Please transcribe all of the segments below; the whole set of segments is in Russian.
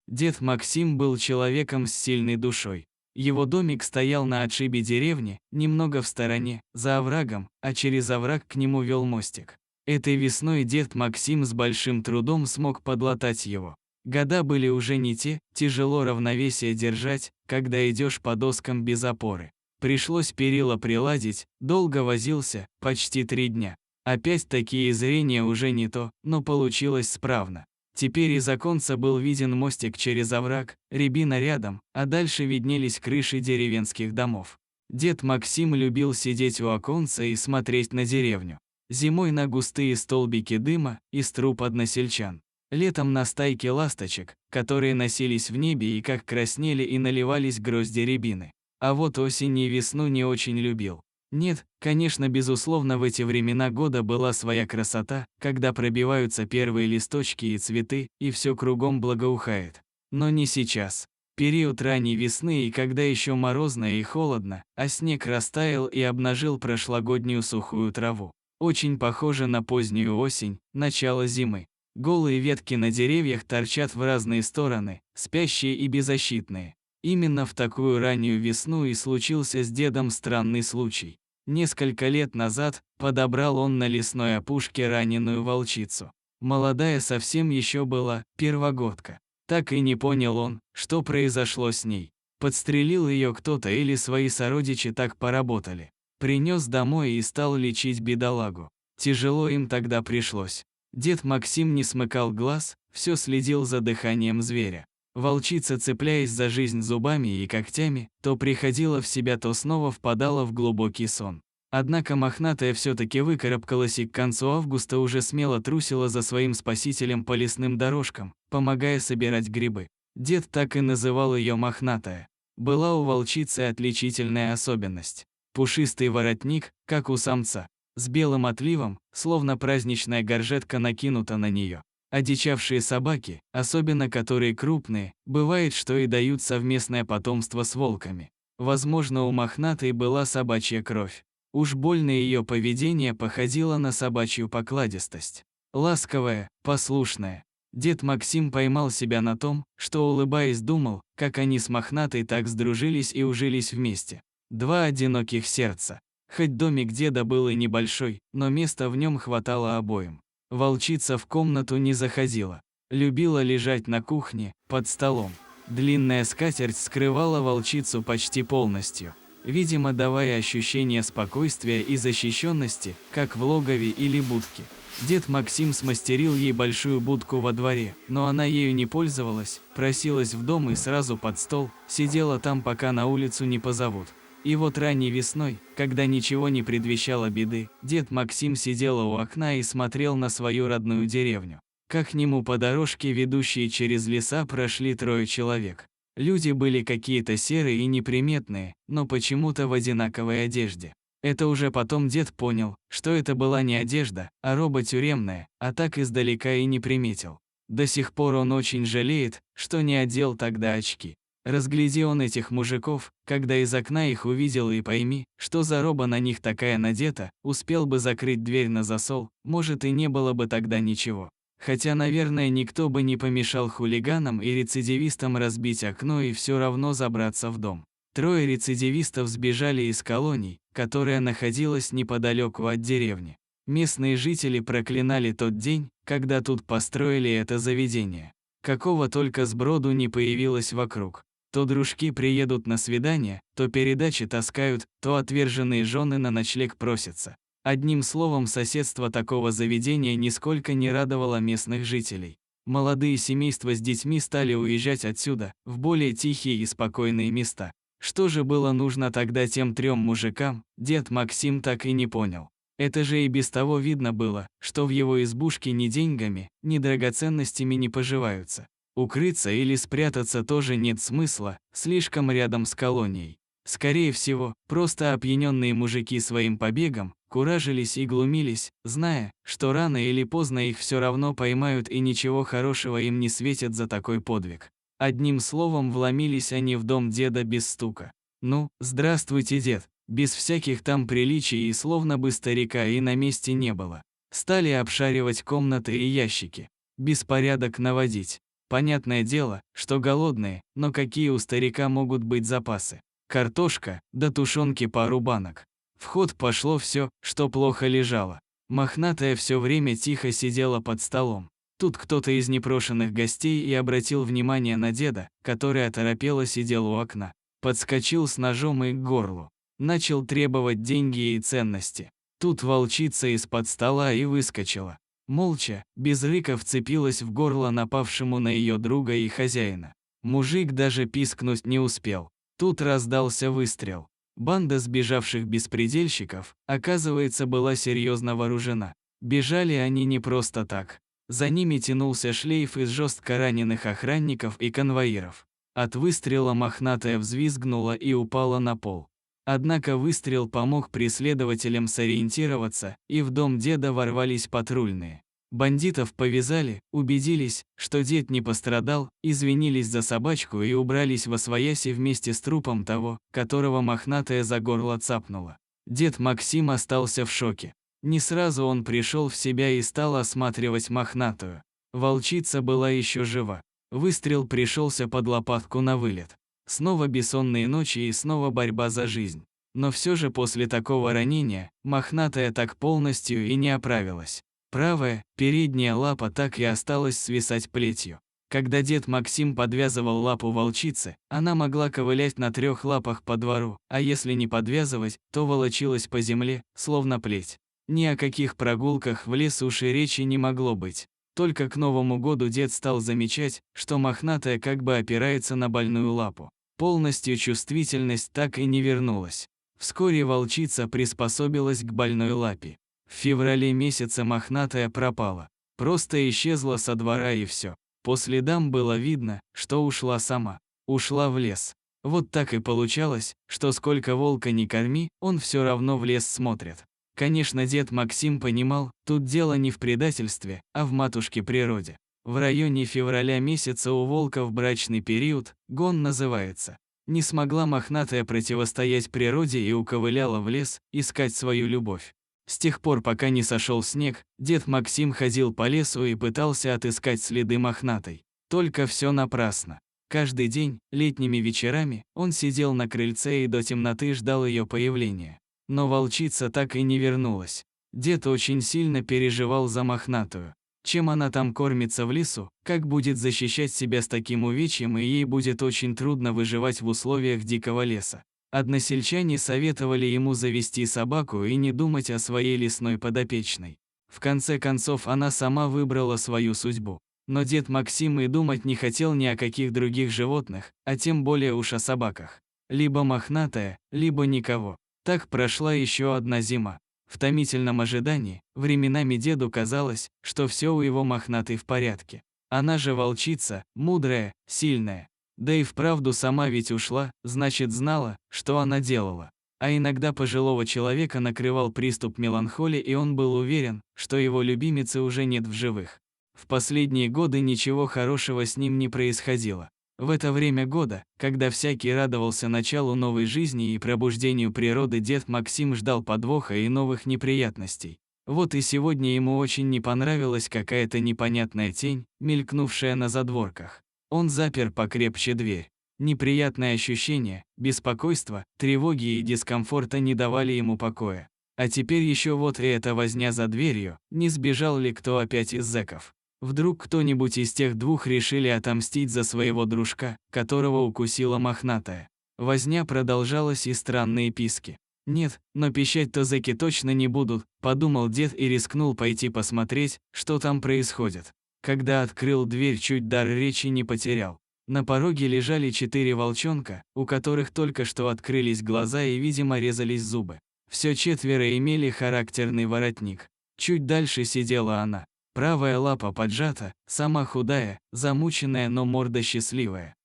Дед Максим был человеком с сильной душой. Его домик стоял на отшибе деревни, немного в стороне, за оврагом, а через овраг к нему вел мостик. Этой весной дед Максим с большим трудом смог подлатать его. Года были уже не те, тяжело равновесие держать, когда идешь по доскам без опоры. Пришлось перила приладить, долго возился, почти 3 дня. Опять-таки и зрение уже не то, но получилось справно. Теперь из оконца был виден мостик через овраг, рябина рядом, а дальше виднелись крыши деревенских домов. Дед Максим любил сидеть у оконца и смотреть на деревню. Зимой на густые столбики дыма из труб односельчан. Летом на стайки ласточек, которые носились в небе и как краснели и наливались грозди рябины. А вот осень и весну не очень любил. Нет, конечно, безусловно, в эти времена года была своя красота, когда пробиваются первые листочки и цветы, и все кругом благоухает. Но не сейчас. Период ранней весны, и когда еще морозно и холодно, а снег растаял и обнажил прошлогоднюю сухую траву. Очень похоже на позднюю осень, начало зимы. Голые ветки на деревьях торчат в разные стороны, спящие и беззащитные. Именно в такую раннюю весну и случился с дедом странный случай. Несколько лет назад подобрал он на лесной опушке раненую волчицу. Молодая совсем еще была, первогодка. Так и не понял он, что произошло с ней. Подстрелил ее кто-то или свои сородичи так поработали. Принес домой и стал лечить бедолагу. Тяжело им тогда пришлось. Дед Максим не смыкал глаз, все следил за дыханием зверя. Волчица, цепляясь за жизнь зубами и когтями, то приходила в себя, то снова впадала в глубокий сон. Однако мохнатая все-таки выкарабкалась и к концу августа уже смело трусила за своим спасителем по лесным дорожкам, помогая собирать грибы. Дед так и называл ее мохнатая. Была у волчицы отличительная особенность. Пушистый воротник, как у самца, с белым отливом, словно праздничная горжетка накинута на нее. Одичавшие собаки, особенно которые крупные, бывает, что и дают совместное потомство с волками. Возможно, у мохнатой была собачья кровь. Уж больно ее поведение походило на собачью покладистость. Ласковая, послушная. Дед Максим поймал себя на том, что, улыбаясь, думал, как они с мохнатой так сдружились и ужились вместе. Два одиноких сердца. Хоть домик деда был и небольшой, но места в нем хватало обоим. Волчица в комнату не заходила. Любила лежать на кухне, под столом. Длинная скатерть скрывала волчицу почти полностью, видимо, давая ощущение спокойствия и защищенности, как в логове или будке. Дед Максим смастерил ей большую будку во дворе, но она ею не пользовалась, просилась в дом и сразу под стол, сидела там, пока на улицу не позовут. И вот ранней весной, когда ничего не предвещало беды, дед Максим сидел у окна и смотрел на свою родную деревню. Как к нему по дорожке, ведущей через леса, прошли 3 человек. Люди были какие-то серые и неприметные, но почему-то в одинаковой одежде. Это уже потом дед понял, что это была не одежда, а роба тюремная, а так издалека и не приметил. До сих пор он очень жалеет, что не одел тогда очки. Разгляди он этих мужиков, когда из окна их увидел, и пойми, что за роба на них такая надета, успел бы закрыть дверь на засов, может, и не было бы тогда ничего. Хотя, наверное, никто бы не помешал хулиганам и рецидивистам разбить окно и все равно забраться в дом. 3 рецидивистов сбежали из колоний, которая находилась неподалеку от деревни. Местные жители проклинали тот день, когда тут построили это заведение. Какого только сброду не появилось вокруг. То дружки приедут на свидание, то передачи таскают, то отверженные жены на ночлег просятся. Одним словом, соседство такого заведения нисколько не радовало местных жителей. Молодые семейства с детьми стали уезжать отсюда, в более тихие и спокойные места. Что же было нужно тогда тем 3 мужикам, дед Максим так и не понял. Это же и без того видно было, что в его избушке ни деньгами, ни драгоценностями не поживаются. Укрыться или спрятаться тоже нет смысла, слишком рядом с колонией. Скорее всего, просто опьяненные мужики своим побегом куражились и глумились, зная, что рано или поздно их все равно поймают и ничего хорошего им не светит за такой подвиг. Одним словом, вломились они в дом деда без стука. Ну, здравствуйте, дед, без всяких там приличий, и словно бы старика и на месте не было. Стали обшаривать комнаты и ящики. Беспорядок наводить. Понятное дело, что голодные, но какие у старика могут быть запасы? Картошка, да тушенки пару банок. В ход пошло все, что плохо лежало. Мохнатая все время тихо сидела под столом. Тут кто-то из непрошенных гостей и обратил внимание на деда, который оторопело сидел у окна. Подскочил с ножом и к горлу. Начал требовать деньги и ценности. Тут волчица из-под стола и выскочила. Молча, без рыка вцепилась в горло напавшему на ее друга и хозяина. Мужик даже пискнуть не успел. Тут раздался выстрел. Банда сбежавших беспредельщиков, оказывается, была серьезно вооружена. Бежали они не просто так. За ними тянулся шлейф из жестко раненых охранников и конвоиров. От выстрела мохнатая взвизгнула и упала на пол. Однако выстрел помог преследователям сориентироваться, и в дом деда ворвались патрульные. Бандитов повязали, убедились, что дед не пострадал, извинились за собачку и убрались восвояси вместе с трупом того, которого мохнатая за горло цапнула. Дед Максим остался в шоке. Не сразу он пришел в себя и стал осматривать мохнатую. Волчица была еще жива. Выстрел пришелся под лопатку на вылет. Снова бессонные ночи и снова борьба за жизнь. Но все же после такого ранения мохнатая так полностью и не оправилась. Правая, передняя лапа так и осталась свисать плетью. Когда дед Максим подвязывал лапу волчицы, она могла ковылять на 3 лапах по двору, а если не подвязывать, то волочилась по земле, словно плеть. Ни о каких прогулках в лес уж и речи не могло быть. Только к Новому году дед стал замечать, что мохнатая как бы опирается на больную лапу. Полностью чувствительность так и не вернулась. Вскоре волчица приспособилась к больной лапе. В феврале месяце мохнатая пропала. Просто исчезла со двора и все. По следам было видно, что ушла сама. Ушла в лес. Вот так и получалось, что сколько волка ни корми, он все равно в лес смотрит. Конечно, дед Максим понимал, тут дело не в предательстве, а в матушке природе. В районе февраля месяца у волков брачный период, гон называется. Не смогла мохнатая противостоять природе и уковыляла в лес, искать свою любовь. С тех пор, пока не сошел снег, дед Максим ходил по лесу и пытался отыскать следы мохнатой. Только все напрасно. Каждый день, летними вечерами, он сидел на крыльце и до темноты ждал ее появления. Но волчица так и не вернулась. Дед очень сильно переживал за мохнатую. Чем она там кормится в лесу, как будет защищать себя с таким увечьем, и ей будет очень трудно выживать в условиях дикого леса. Односельчане советовали ему завести собаку и не думать о своей лесной подопечной. В конце концов, она сама выбрала свою судьбу. Но дед Максим и думать не хотел ни о каких других животных, а тем более уж о собаках. Либо мохнатая, либо никого. Так прошла еще одна зима. В томительном ожидании, временами деду казалось, что все у его мохнатой в порядке. Она же волчица, мудрая, сильная. Да и вправду сама ведь ушла, значит знала, что она делала. А иногда пожилого человека накрывал приступ меланхолии, и он был уверен, что его любимицы уже нет в живых. В последние годы ничего хорошего с ним не происходило. В это время года, когда всякий радовался началу новой жизни и пробуждению природы, дед Максим ждал подвоха и новых неприятностей. Вот и сегодня ему очень не понравилась какая-то непонятная тень, мелькнувшая на задворках. Он запер покрепче дверь. Неприятные ощущения, беспокойство, тревоги и дискомфорта не давали ему покоя. А теперь еще вот и эта возня за дверью, не сбежал ли кто опять из зэков. Вдруг кто-нибудь из тех двух решили отомстить за своего дружка, которого укусила мохнатая. Возня продолжалась и странные писки. Нет, но пищать-то зэки точно не будут, подумал дед и рискнул пойти посмотреть, что там происходит. Когда открыл дверь, чуть дар речи не потерял. На пороге лежали 4 волчонка, у которых только что открылись глаза и, видимо, резались зубы. Все 4 имели характерный воротник. Чуть дальше сидела она. Правая лапа поджата, сама худая, замученная, но морда счастливая.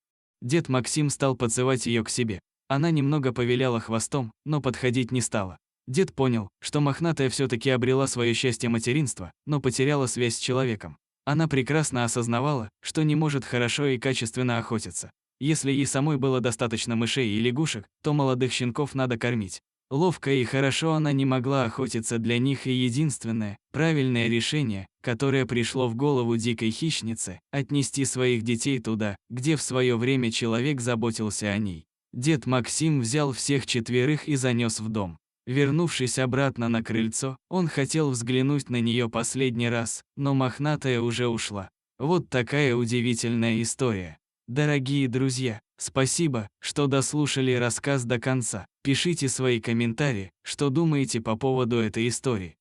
Дед Максим стал подзывать ее к себе. Она немного повиляла хвостом, но подходить не стала. Дед понял, что мохнатая все-таки обрела свое счастье материнства, но потеряла связь с человеком. Она прекрасно осознавала, что не может хорошо и качественно охотиться. Если ей самой было достаточно мышей и лягушек, то молодых щенков надо кормить. Ловко и хорошо она не могла охотиться для них, и единственное, правильное решение, которое пришло в голову дикой хищнице, отнести своих детей туда, где в свое время человек заботился о ней. Дед Максим взял всех четверых и занес в дом. Вернувшись обратно на крыльцо, он хотел взглянуть на нее последний раз, но мохнатая уже ушла. Вот такая удивительная история. Дорогие друзья, спасибо, что дослушали рассказ до конца. Пишите свои комментарии, что думаете по поводу этой истории.